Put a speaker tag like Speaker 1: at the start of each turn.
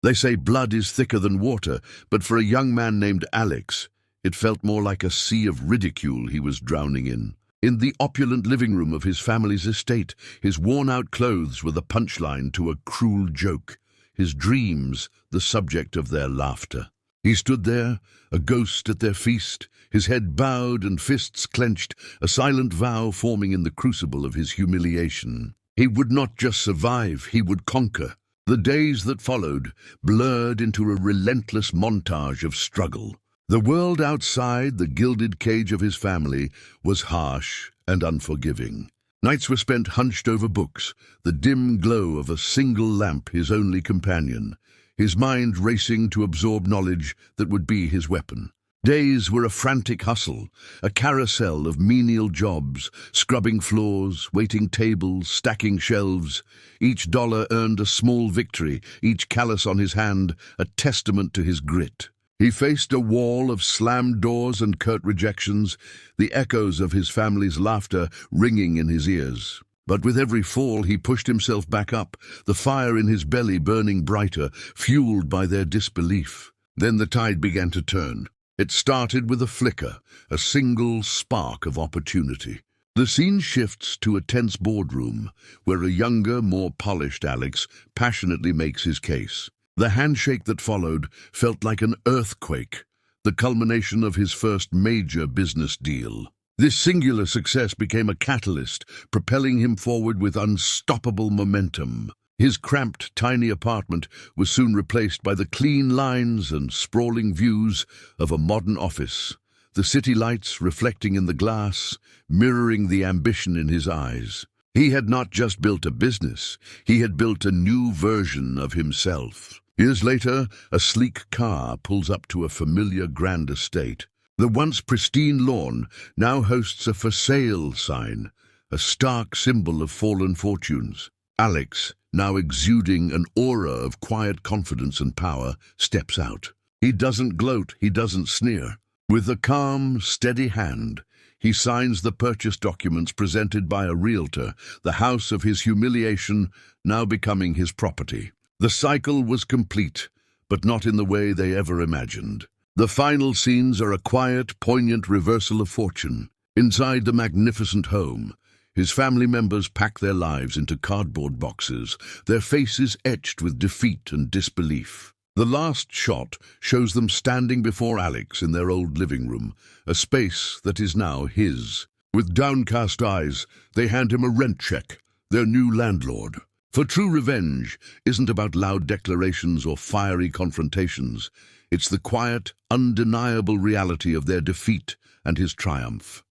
Speaker 1: They say blood is thicker than water, but for a young man named Alex, it felt more like a sea of ridicule he was drowning in. In the opulent living room of his family's estate, his worn-out clothes were the punchline to a cruel joke, his dreams the subject of their laughter. He stood there, a ghost at their feast, his head bowed and fists clenched, a silent vow forming in the crucible of his humiliation. He would not just survive, he would conquer. The days that followed blurred into a relentless montage of struggle. The world outside the gilded cage of his family was harsh and unforgiving. Nights were spent hunched over books, the dim glow of a single lamp his only companion, his mind racing to absorb knowledge that would be his weapon. Days were a frantic hustle, a carousel of menial jobs, scrubbing floors, waiting tables, stacking shelves. Each dollar earned a small victory, each callus on his hand a testament to his grit. He faced a wall of slammed doors and curt rejections, the echoes of his family's laughter ringing in his ears. But with every fall he pushed himself back up, the fire in his belly burning brighter, fueled by their disbelief. Then the tide began to turn. It started with a flicker, a single spark of opportunity. The scene shifts to a tense boardroom, where a younger, more polished Alex passionately makes his case. The handshake that followed felt like an earthquake, the culmination of his first major business deal. This singular success became a catalyst, propelling him forward with unstoppable momentum. His cramped, tiny apartment was soon replaced by the clean lines and sprawling views of a modern office, the city lights reflecting in the glass, mirroring the ambition in his eyes. He had not just built a business, he had built a new version of himself. Years later, a sleek car pulls up to a familiar grand estate. The once pristine lawn now hosts a for sale sign, a stark symbol of fallen fortunes. Alex, now exuding an aura of quiet confidence and power, steps out. He doesn't gloat, he doesn't sneer. With a calm, steady hand, he signs the purchase documents presented by a realtor, the house of his humiliation now becoming his property. The cycle was complete, but not in the way they ever imagined. The final scenes are a quiet, poignant reversal of fortune. Inside the magnificent home, his family members pack their lives into cardboard boxes, their faces etched with defeat and disbelief. The last shot shows them standing before Alex in their old living room, a space that is now his. With downcast eyes, they hand him a rent check, their new landlord. For true revenge isn't about loud declarations or fiery confrontations. It's the quiet, undeniable reality of their defeat and his triumph.